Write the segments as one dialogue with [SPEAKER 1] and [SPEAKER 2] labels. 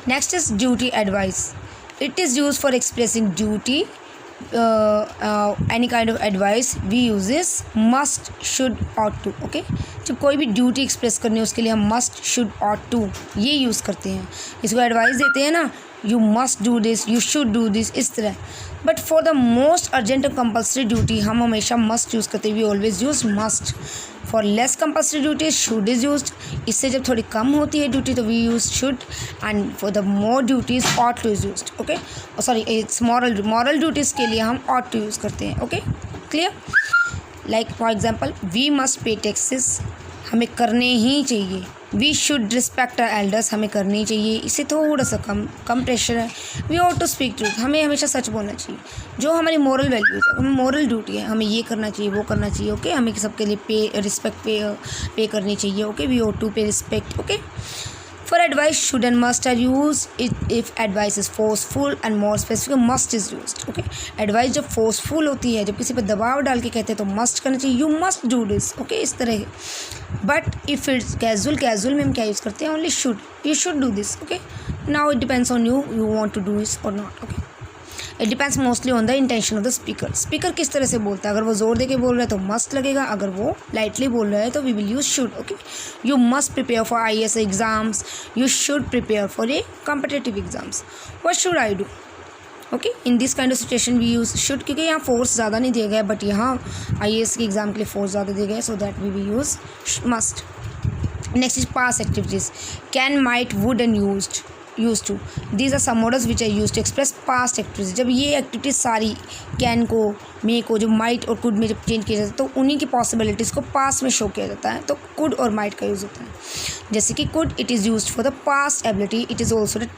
[SPEAKER 1] Next is duty advice. It is used for expressing duty. Any kind of advice we use is must, should, ought to. Okay, जब कोई भी duty express करनी है उसके लिए हम must, should, ought to ये use करते हैं. इसको एडवाइस देते हैं ना, you must do this, you should do this, इस तरह. But for the most urgent और कंपल्सरी ड्यूटी हम हमेशा मस्ट यूज़ करते हैं. We always use must. For less compulsory duty should is use. इससे जब थोड़ी कम होती है ड्यूटी तो we use should. And for the more duties ought to is use. Okay, sorry, it's moral duties के लिए हम ऑट टू यूज़ करते हैं. Okay, clear. Like for example, we must पे टैक्सेस, हमें करने ही चाहिए. We should respect our elders, हमें करनी चाहिए. इससे थोड़ा सा कम प्रेशर है. We ought to speak truth, हमें हमेशा सच बोलना चाहिए. जो हमारी मोरल वैल्यूज है, मोरल ड्यूटी है, हमें ये करना चाहिए, वो करना चाहिए. ओके, हमें सबके लिए रिस्पेक्ट पे करनी चाहिए. ओके, वी ऑट टू पे respect. Okay, for advice should and must are used if advice is forceful and more specific must is used. Okay, advice जब forceful होती है, जब किसी पर दबाव डाल के कहते हैं तो must करना चाहिए. you must do this. Okay, इस तरह. but if it's casual में हम क्या यूज़ करते हैं? only should. you should do this. Okay, now it depends on you want to do this or not. Okay, it depends mostly on the intention of the speaker. Speaker किस तरह से बोलता है. अगर वो जोर दे के बोल रहा है तो मस्ट लगेगा. अगर वो लाइटली बोल रहा है तो we will use should. Okay, you must prepare for IAS exams. You should prepare for a competitive exams. What should I do? Okay, in this kind of situation we use should, क्योंकि यहाँ force ज़्यादा नहीं दिया गया है, but यहाँ IAS के exam के लिए फोर्स ज़्यादा दिया गया है, so that we will use must. Next is past activities. Can, might, would and used to. These are some models which are used to express past activities. जब ये एक्टिविटीज़ सारी कैन को, मे को, जो माइट और कुड में जब change किया जाता है तो उन्हीं की पॉसिबिलिटीज़ को पास्ट में शो किया जाता है. तो कुड और माइट का यूज़ होता है. जैसे कि could, it is used for the past ability. It is also the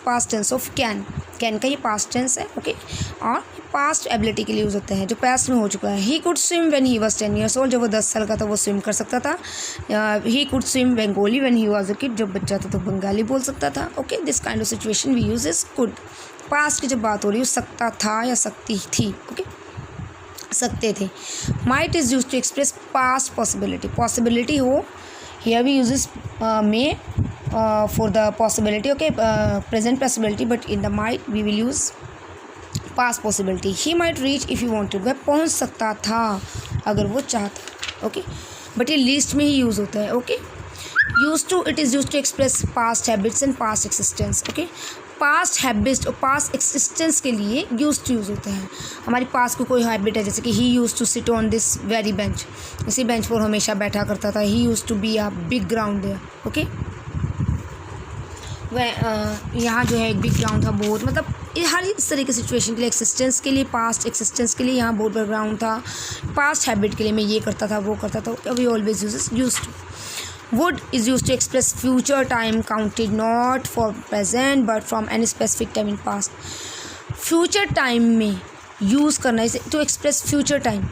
[SPEAKER 1] past tense of can. Can का ये पास्ट टेंस है. ओके, और पास्ट एबिलिटी के लिए यूज़ होते हैं जो पास्ट में हो चुका है. ही could swim when he was 10 years old. जब वो 10 साल का था वो स्विम कर सकता था. He could swim Bengali when he was a kid. जब बच्चा था तो बंगाली बोल सकता था. Okay, this kind of situation we use is could. Past की जब बात हो रही है सकता था या सकती थी. ओके, सकते थे. Might is use to express past possibility. Possibility हो, here we use is may for the possibility. Okay, present possibility, but in the might we will use past possibility. He might reach if he wanted. वह पहुंच सकता था अगर वो चाहता. Okay, but ये list में ही यूज़ होता है. Okay, use to, it is use to express past habits and past existence. Okay, past habits और पास्ट एक्सिस्टेंस के लिए यूज टू यूज़ होते हैं. हमारी पास्ट को कोई हैबिट है, जैसे कि he use to sit on this very bench. इसी बेंच पर हमेशा बैठा करता था. He use to be a big ground there. Okay, वह यहाँ जो है एक बिग ग्राउंड था बहुत, मतलब हर इस तरह की सिचुएशन के लिए, एक्सिस्टेंस के लिए, पास्ट एक्सिस्टेंस के लिए यहाँ बहुत बड़ा ग्राउंड था. पास्ट हैबिट के लिए मैं ये करता था, वो करता था. We always use to. Would is use to express future time counted not for present but from any specific time in past. Future time में यूज़ करना इसे to express future time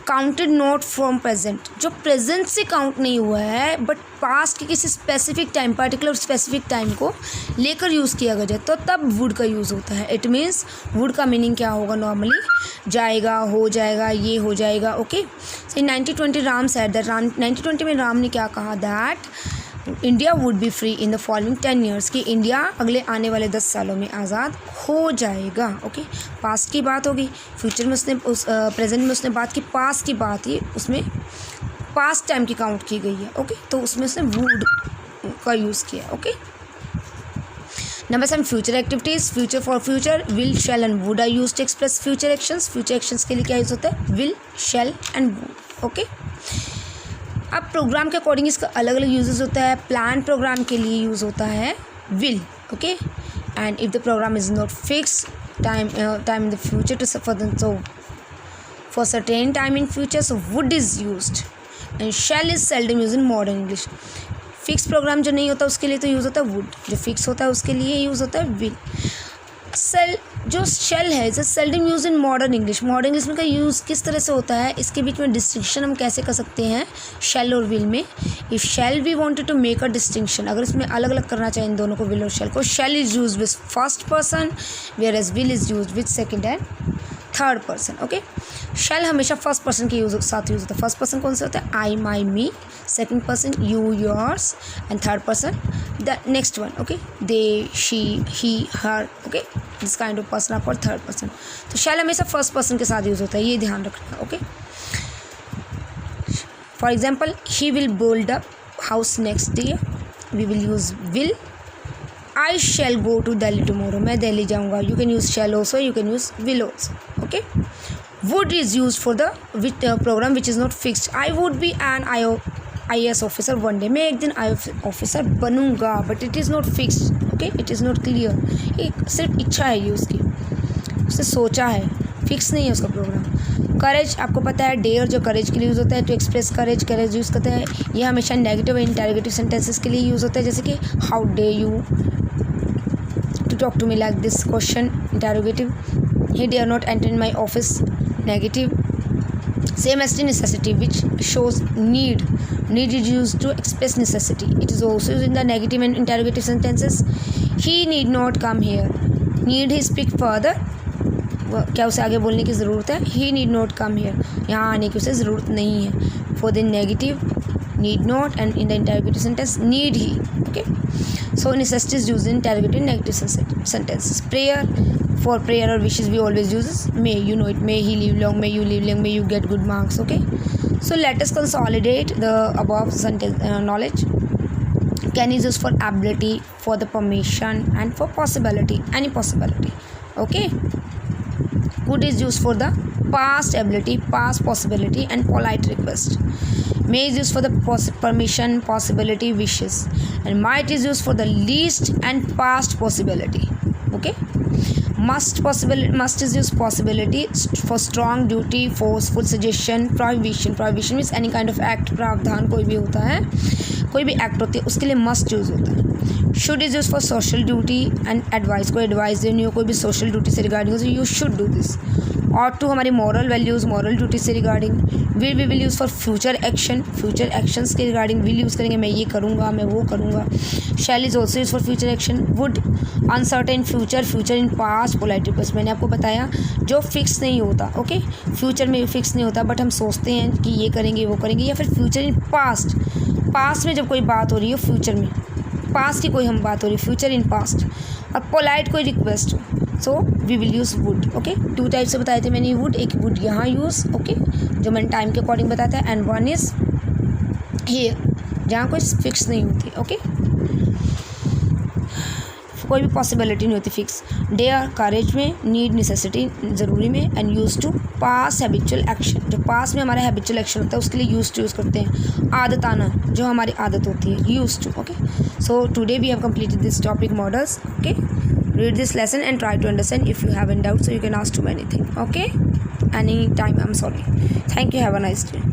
[SPEAKER 1] counted not from present, जो present से count नहीं हुआ है but past के किसी specific time, particular specific time को लेकर यूज़ किया गया तो तब वुड का यूज़ होता है. इट मीन्स वुड का मीनिंग क्या होगा नॉर्मली? जाएगा, हो जाएगा, ये हो जाएगा. Okay, so 1920 Ram said that. 1920 में राम ने क्या कहा? That India would be free in the following 10 years, कि इंडिया अगले आने वाले 10 सालों में आज़ाद हो जाएगा. ओके, पास्ट की बात होगी. फ्यूचर में उसने प्रेजेंट में उसने बात की, पास्ट की बात ही उसमें पास्ट टाइम की काउंट की गई है. ओके, तो उसमें उसने वुड का यूज़ किया. Okay, number 7, future activities. Future for future, will, shall and would are use to express future actions. Future actions के लिए क्या यूज़ होता है? Will, shall and would. Okay, अब प्रोग्राम के अकॉर्डिंग इसका अलग अलग यूजेस होता है. प्लान प्रोग्राम के लिए यूज़ होता है will. Okay, and if the programme is not fix time in the future to for certain time in future, so would is used. And shall is seldom use in modern English. Fix programme जो नहीं होता उसके लिए तो use होता है would, जो fix होता है उसके लिए यूज़ होता है विल. जो शेल है is seldom use in modern English. Modern English में का यूज़ किस तरह से होता है, इसके बीच में डिस्टिंक्शन हम कैसे कर सकते हैं शेल और विल में? If shall we wanted to make a distinction, अगर इसमें अलग अलग करना चाहिए इन दोनों को, विल और शेल को, shall is use with first person whereas will is use with second and third person. Okay, shall हमेशा फर्स्ट पर्सन के साथ यूज होता है. फर्स्ट पर्सन कौन से होता है? I, my, me. Second person you, yours. And third person the next one. Okay, they, she, he, her. Okay, this kind of person आपको थर्ड पर्सन. तो शैल हमेशा फर्स्ट पर्सन के साथ यूज होता है, ये ध्यान रखना. Okay, for example, he will build up house next day. We will use will. I shall go to Delhi tomorrow. मैं दिल्ली जाऊँगा. You can use shall also. You can use will also. Okay. Would is used for the program which is not fixed. I would be an IAS officer one day. मैं एक दिन IAS officer बनूँगा. But it is not fixed. Okay. It is not clear. एक सिर्फ इच्छा है ये उसकी. उसने सोचा है. फिक्स नहीं है उसका प्रोग्राम. करेज आपको पता है, डेयर जो करेज के लिए यूज़ होता है to express courage. Courage use करते हैं. ये हमेशा नेगेटिव इंटरोगेटिव सेंटेंसेस के लिए यूज़ होता है. जैसे कि how day you to talk to me like this, question interrogative. He dare not enter in my office, negative. Same as the necessity, which shows need. Need is used to express necessity. It is also used in the negative and interrogative sentences. He need not come here. Need he speak further. क्या उसे आगे बोलने की ज़रूरत है? He need not come here. यहाँ आने की उसे ज़रूरत नहीं है. For the negative, need not, and in the interrogative sentence, need he. Okay. So necessity is used in interrogative and negative sentences. Prayer, for prayer or wishes we always use may. You know it. May he live long. May you live long. May you get good marks. Okay. So let us consolidate the above sentence knowledge. Can is used for ability, for the permission, and for possibility. Any possibility. Okay. Could is used for the past ability, past possibility, and polite request. May is used for the permission, possibility, wishes, and might is used for the least and past possibility. Okay. Must is used possibility for strong, duty, forceful, suggestion, prohibition. Prohibition means any kind of act. प्रावधान कोई भी होता है, कोई भी act होती है उसके लिए मस्ट यूज़ होता है. Should is use for social duty and advice. कोई एडवाइस देनी हो, कोई भी सोशल ड्यूटी से रिगार्डिंग हो, यू शुड डू दिस. और टू हमारी मॉरल वैल्यूज़, मॉरल ड्यूटी से regarding. Will we will use for future action. Future actions के रिगार्डिंग विल यूज़ करेंगे. मैं ये करूँगा, मैं वो करूँगा. Shall is also use for future action. Would uncertain future. Future in past polite request. मैंने आपको बताया जो फिक्स नहीं होता. ओके, फ्यूचर में फिक्स नहीं होता बट हम सोचते हैं कि ये करेंगे वो करेंगे. या फिर फ्यूचर इन पास्ट. पास्ट में जब कोई बात हो रही हो फ्यूचर में, पास्ट की कोई हम बात हो रही है, फ्यूचर इन पास्ट. और पोलाइट कोई रिक्वेस्ट हो, so we will use would. Okay, two type से बताए थे मैंने वुड. एक वुड यहाँ यूज़, ओके, जो मैंने टाइम के अकॉर्डिंग बताया था. एंड वन इज़ हियर, जहाँ कोई फिक्स नहीं होती. ओके, कोई भी पॉसिबिलिटी नहीं होती फिक्स. डेयर करेज में, नीड नेसेसिटी ज़रूरी में, and use to past habitual action. जो पास में हमारा हैबिचुअल एक्शन होता है उसके लिए यूज़ टू यूज़ करते हैं. आदताना, जो हमारी आदत होती है, use to. Okay, so today we have completed this topic modals. Okay, read this lesson and try to understand. If you have any doubt, so you can ask to me anything. Okay, any time. I'm sorry. Thank you. Have a nice day.